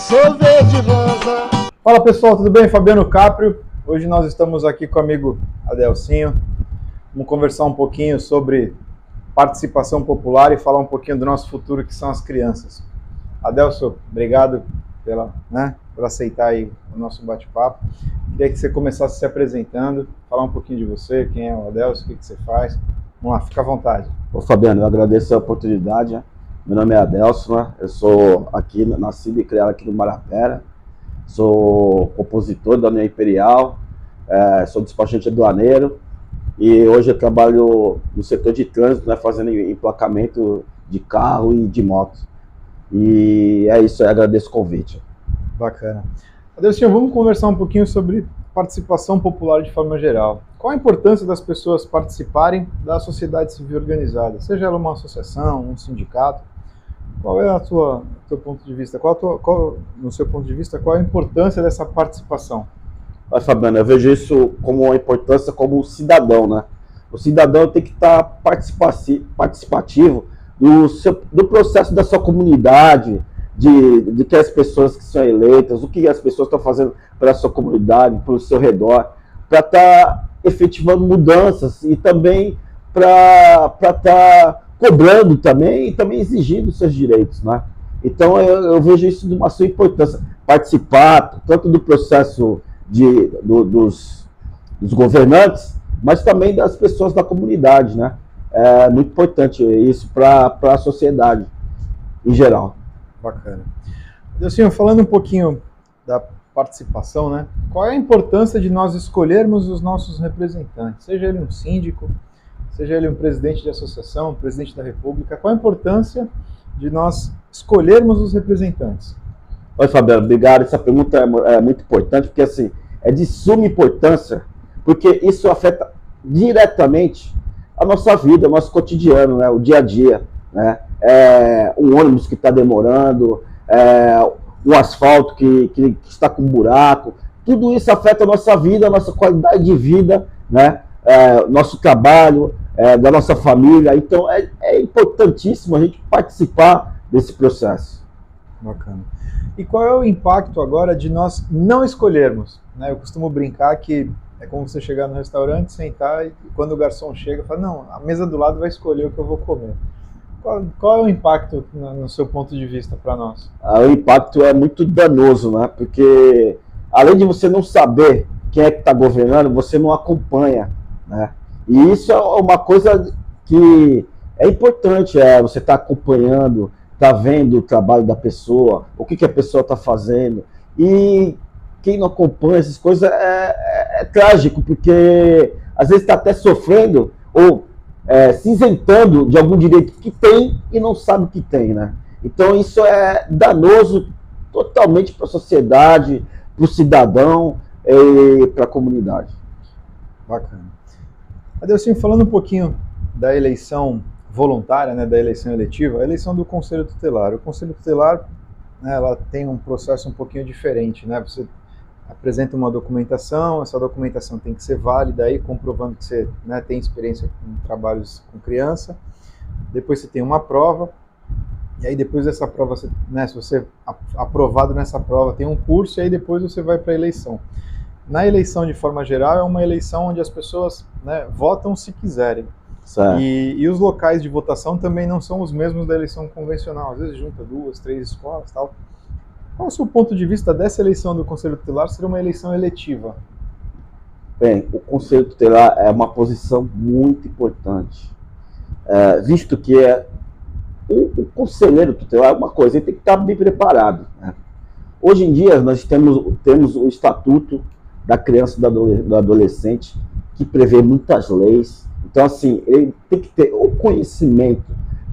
sou verde rosa. Fala pessoal, tudo bem? Fabiano Caprio. Hoje nós estamos aqui com o amigo Adelcinho. Vamos conversar um pouquinho sobre participação popular e falar um pouquinho do nosso futuro, que são as crianças. Adelson, obrigado por aceitar aí o nosso bate-papo. Queria que você começasse se apresentando, falar um pouquinho de você, quem é o Adelson, o que você faz. Vamos lá, fica à vontade. Ô Fabiano, eu agradeço a oportunidade, né? Meu nome é Adelson, né? Eu sou aqui, nascido e criado aqui no Marapera, sou compositor da União Imperial, sou despachante aduaneiro e hoje eu trabalho no setor de trânsito, né? Fazendo emplacamento de carro e de moto. E é isso, eu agradeço o convite. Bacana. Adelson, vamos conversar um pouquinho sobre participação popular de forma geral. Qual a importância das pessoas participarem da sociedade civil organizada? Seja ela uma associação, um sindicato, qual é teu ponto de vista? No seu ponto de vista, qual é a importância dessa participação? Mas, Fabiano, eu vejo isso como uma importância como cidadão, né? O cidadão tem que estar participativo do processo da sua comunidade, de que as pessoas que são eleitas, o que as pessoas estão fazendo para a sua comunidade, para o seu redor, para estar efetivando mudanças e também para estar cobrando também e também exigindo seus direitos, né? Então eu vejo isso de uma sua importância, participar tanto do processo dos governantes, mas também das pessoas da comunidade, né? É muito importante isso para a sociedade em geral. Bacana. Adelson, falando um pouquinho da participação, né? Qual é a importância de nós escolhermos os nossos representantes? Seja ele um síndico, seja ele um presidente de associação, um presidente da república, qual a importância de nós escolhermos os representantes? Oi, Fabiano, obrigado. Essa pergunta é muito importante, porque assim, é de suma importância, porque isso afeta diretamente a nossa vida, o nosso cotidiano, né? O dia a dia, né? Um ônibus que está demorando, um asfalto que está com buraco, tudo isso afeta a nossa vida, a nossa qualidade de vida, né? Nosso trabalho, da nossa família. Então é importantíssimo a gente participar desse processo. Bacana. E qual é o impacto agora de nós não escolhermos, né? Eu costumo brincar que é como você chegar no restaurante, sentar e quando o garçom chega, fala, não, a mesa do lado vai escolher o que eu vou comer. Qual é o impacto no seu ponto de vista para nós? O impacto é muito danoso, né? Porque além de você não saber quem é que está governando, você não acompanha, né? E isso é uma coisa que é importante, você está acompanhando, está vendo o trabalho da pessoa, o que a pessoa está fazendo. E quem não acompanha essas coisas é trágico, porque às vezes está até sofrendo ou se isentando de algum direito que tem e não sabe que tem, né? Então isso é danoso totalmente para a sociedade, para o cidadão e para a comunidade. Bacana. Adelson, falando um pouquinho da eleição voluntária, né, da eleição eletiva, a eleição do Conselho Tutelar. O Conselho Tutelar, né, ela tem um processo um pouquinho diferente, né? Você apresenta uma documentação, essa documentação tem que ser válida aí, comprovando que você, né, tem experiência com trabalhos com criança. Depois você tem uma prova, e aí depois dessa prova, né, se você aprovado nessa prova, tem um curso, e aí depois você vai para a eleição. Na eleição, de forma geral, é uma eleição onde as pessoas, né, votam se quiserem. E os locais de votação também não são os mesmos da eleição convencional. Às vezes junta 2, 3 escolas e tal. Qual é o seu ponto de vista dessa eleição do Conselho Tutelar ser uma eleição eletiva? Bem, o Conselho Tutelar é uma posição muito importante, visto que o conselheiro tutelar é uma coisa, ele tem que estar bem preparado, né? Hoje em dia nós temos o Estatuto da Criança e do Adolescente, que prevê muitas leis. Então, assim, ele tem que ter o conhecimento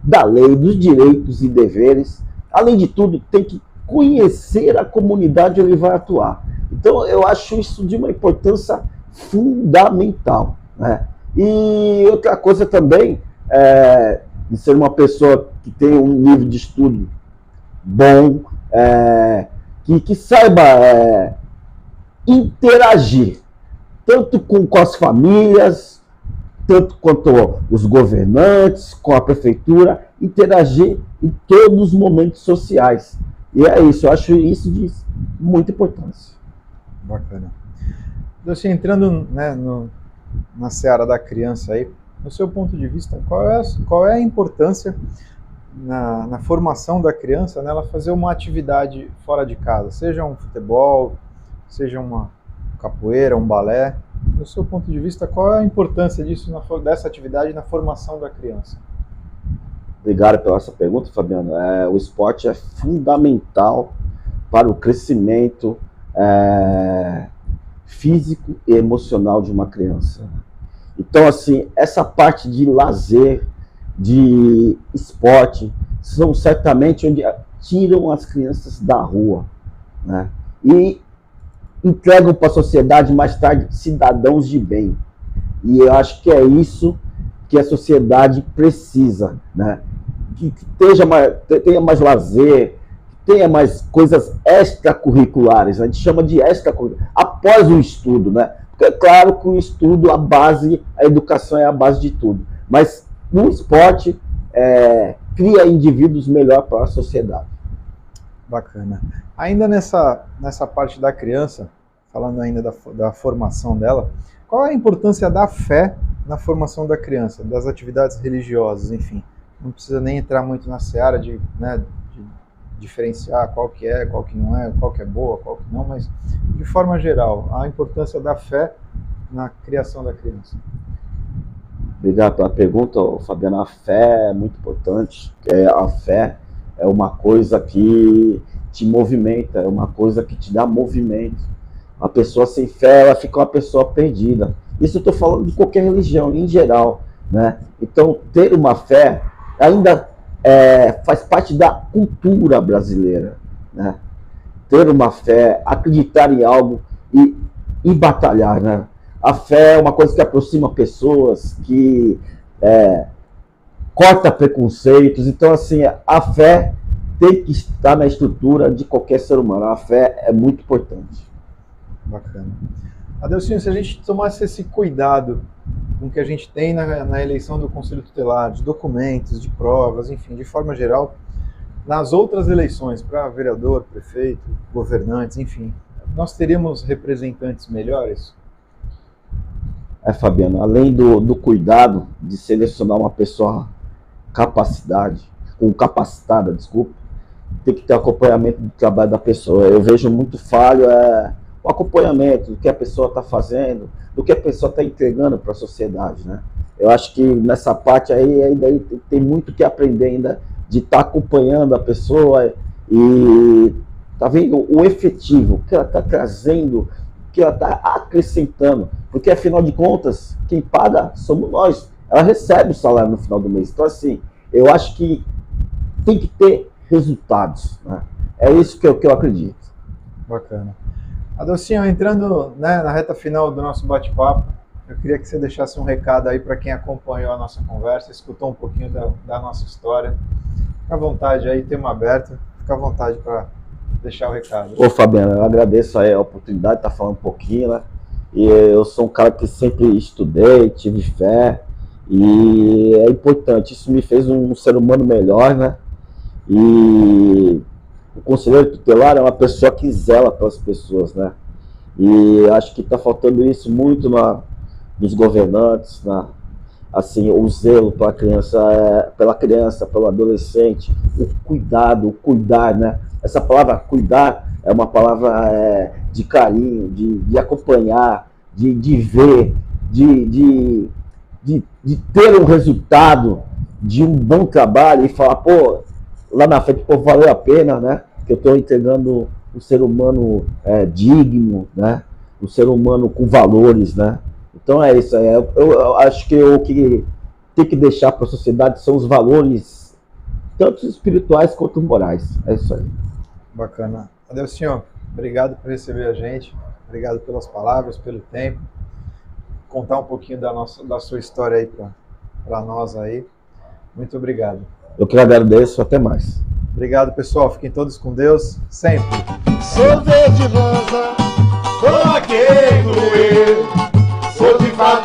da lei, dos direitos e deveres. Além de tudo, tem que conhecer a comunidade onde ele vai atuar. Então, eu acho isso de uma importância fundamental, né? E outra coisa também, de ser uma pessoa que tem um nível de estudo bom, que saiba interagir, tanto com as famílias, tanto quanto os governantes, com a prefeitura, interagir em todos os momentos sociais. E é isso, eu acho isso de muita importância. Bacana. Então, assim, entrando, né, na seara da criança aí, no seu ponto de vista, qual é a importância na formação da criança, né, ela fazer uma atividade fora de casa, seja um futebol, seja uma capoeira, um balé? No seu ponto de vista, qual é a importância dessa atividade na formação da criança? Obrigado pela essa pergunta, Fabiano. O esporte é fundamental para o crescimento físico e emocional de uma criança. Então, assim, essa parte de lazer, de esporte, são certamente onde tiram as crianças da rua, né? E entregam para a sociedade mais tarde cidadãos de bem. E eu acho que é isso que a sociedade precisa, né? Que tenha mais lazer, que tenha mais coisas extracurriculares. A gente chama de extracurriculares, após o estudo, né? Porque é claro que o estudo, a educação é a base de tudo. Mas no esporte, cria indivíduos melhor para a sociedade. Bacana. Ainda nessa parte da criança, falando ainda da formação dela, qual é a importância da fé na formação da criança, das atividades religiosas, enfim? Não precisa nem entrar muito na seara de diferenciar qual que é, qual que não é, qual que é boa, qual que não, mas de forma geral, a importância da fé na criação da criança. Obrigado pela pergunta, Fabiano. A fé é muito importante. A fé é uma coisa que te movimenta, é uma coisa que te dá movimento. A pessoa sem fé, ela fica uma pessoa perdida. Isso eu estou falando de qualquer religião, em geral, né? Então, ter uma fé ainda faz parte da cultura brasileira, né? Ter uma fé, acreditar em algo e batalhar, né? A fé é uma coisa que aproxima pessoas, que corta preconceitos. Então, assim, a fé tem que estar na estrutura de qualquer ser humano. A fé é muito importante. Bacana. Adelcinho, se a gente tomasse esse cuidado com o que a gente tem na eleição do Conselho Tutelar, de documentos, de provas, enfim, de forma geral, nas outras eleições, para vereador, prefeito, governantes, enfim, nós teríamos representantes melhores? Fabiano, além do cuidado de selecionar uma pessoa capacitada, tem que ter acompanhamento do trabalho da pessoa. Eu vejo muito falho o acompanhamento do que a pessoa está fazendo, do que a pessoa está entregando para a sociedade, né? Eu acho que nessa parte aí ainda tem muito que aprender ainda, de estar acompanhando a pessoa e tá vendo o efetivo que ela está trazendo, que ela está acrescentando, porque afinal de contas, quem paga somos nós. Ela recebe o salário no final do mês. Então, assim, eu acho que tem que ter resultados, né? É isso que eu acredito. Bacana. Adelcinho, entrando, né, na reta final do nosso bate-papo, eu queria que você deixasse um recado aí para quem acompanhou a nossa conversa, escutou um pouquinho da nossa história. Fica à vontade aí, tema aberto, fica à vontade para deixar o recado. Ô Fabiano, eu agradeço aí a oportunidade de estar falando um pouquinho, né? E eu sou um cara que sempre estudei, tive fé, e é importante, isso me fez um ser humano melhor, né? E o conselheiro tutelar é uma pessoa que zela pelas pessoas, né? E acho que está faltando isso muito nos governantes, assim, o zelo pela criança, pelo adolescente, o cuidar, né? Essa palavra cuidar é uma palavra de carinho, de acompanhar, de ver, de ter um resultado de um bom trabalho e falar, pô, lá na frente, pô, valeu a pena, né? Que eu estou entregando um ser humano digno, né? Um ser humano com valores, né? Então é isso. Eu acho que o que tem que deixar para a sociedade são os valores, tanto espirituais quanto morais. É isso aí. Bacana. Adelcinho, obrigado por receber a gente. Obrigado pelas palavras, pelo tempo. Contar um pouquinho da sua história aí para nós aí. Muito obrigado. Eu que agradeço. Até mais. Obrigado, pessoal. Fiquem todos com Deus, sempre. Sou verde rosa, sou aquele doer, sou de fato.